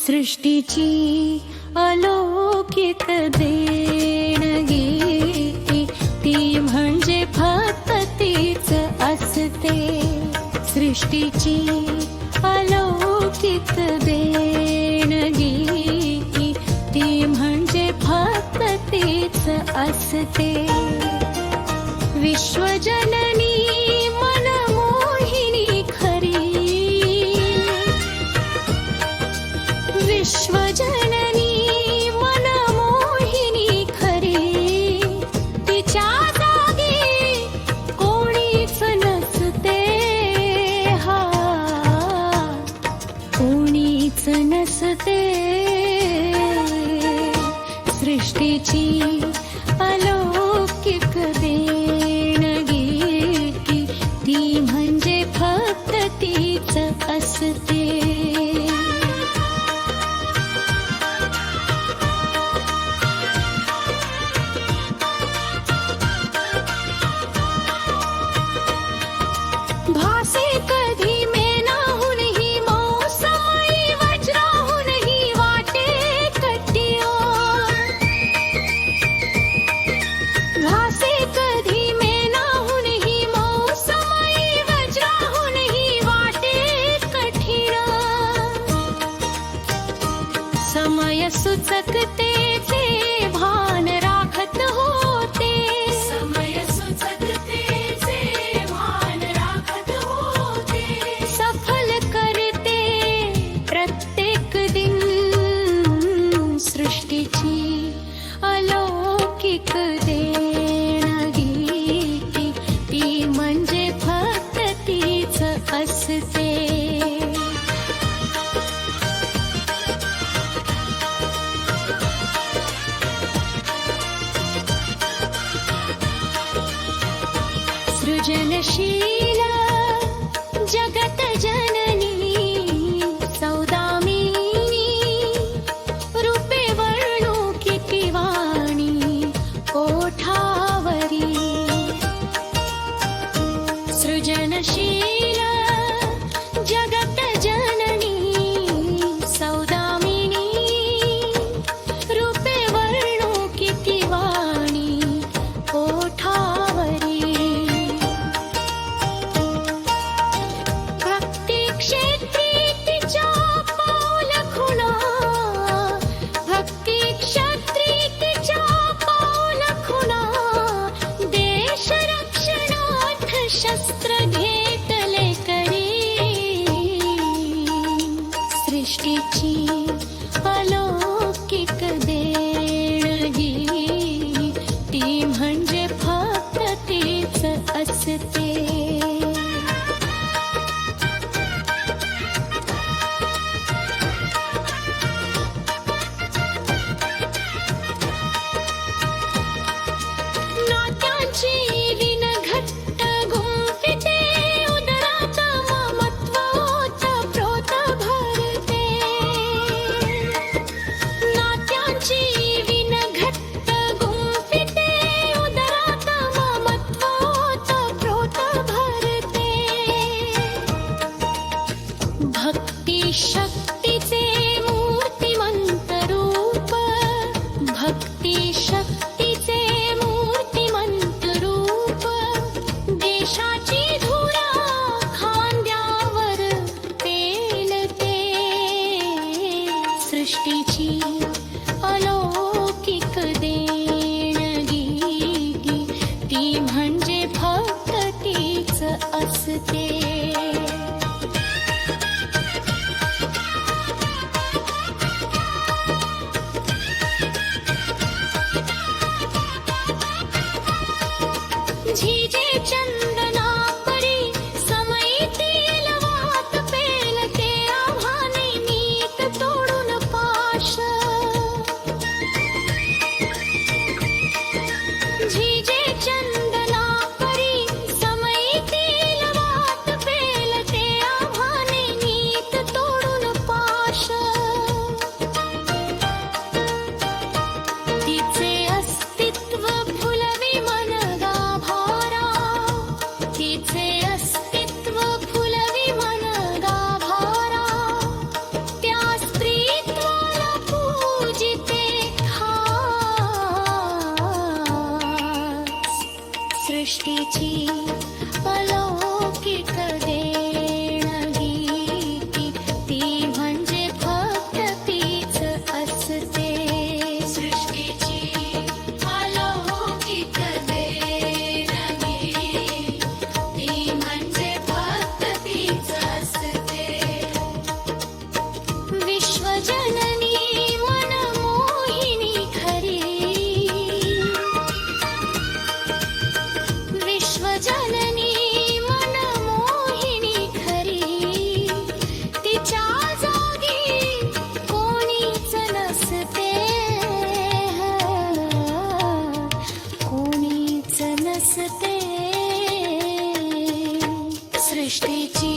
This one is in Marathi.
सृष्टीची अलौकिक देणगी ती म्हणजे फक्त तीच असते. सृष्टीची अलौकिक देणगी ती म्हणजे फक्त तीच असते. विश्वजननी मनमोहिनी खरी, विश्वजननी मनमोहिनी खरी, तिच्या जागी कोणीच नसते. हा कोणीच नसते. सृष्टीची अलौकिक देणगी ती म्हणजे फक्त तीच असते. भासे कधी मेनाहून ही मौसमी, वज्राहून ही वाटे कट्टियो. भासे कधी मेनाहून ही मौसमी, वज्राहून ही वाटे कठीण. समय सुचकतेचे भान राखत होते. समय सुचकतेचे भान राखत होते. सफल करते प्रत्येक दिन सृष्टीची अलौकिक देणगी ती म्हणजे फक्त तीच असते. सृजनशील जगत जननी सौदामिनी, रूपे वर्णू किती वाणी ओठावरी. सृजनशील जगत जननी सौदामिनी, रूपे वर्णू किती वाणी ओठावरी. भक्ती क्षेत्री तिच्या पाऊल खुणा, भक्ती क्षेत्री तिच्या पाऊल खुणा. देश रक्षणार्थ शस्त्र घेतले करी. सृष्टीची अलौकिक देणगी ती म्हणजे फक्त तीच असते. नात्यांची विण घट्ट गुंफिते, उदरात ममत्व ओतप्रोत भरते. नात्यांची विण घट्ट गुंफिते, उदरात ममत्व ओतप्रोत भरते. भक्ती शक्तीचे मूर्तिमंत रूप, भक्ती शक्तीचे मूर्तिमंत रूप. देशाची धुरा खांद्यावर पेलते. सृष्टीची अलौकिक देणगी ती म्हणजे फक्त तीच असते. झिजे चंदना परी समयीतील वात पेलते. आव्हाने नीत तोडून पाश. झिजे चंदना परी समयीतील वात सृष्टीची अलौकिक देणगी ती म्हणजे फक्त तीच असते. सृष्टीची अलौकिक देणगी ती म्हणजे फक्त तीच असते. विश्वजननी मनमोहिनी खरी, विश्वजननी मनमोहिनी खरी, तिच्या जागी कोणीच नसते, कोणीच नसते. सृष्टीची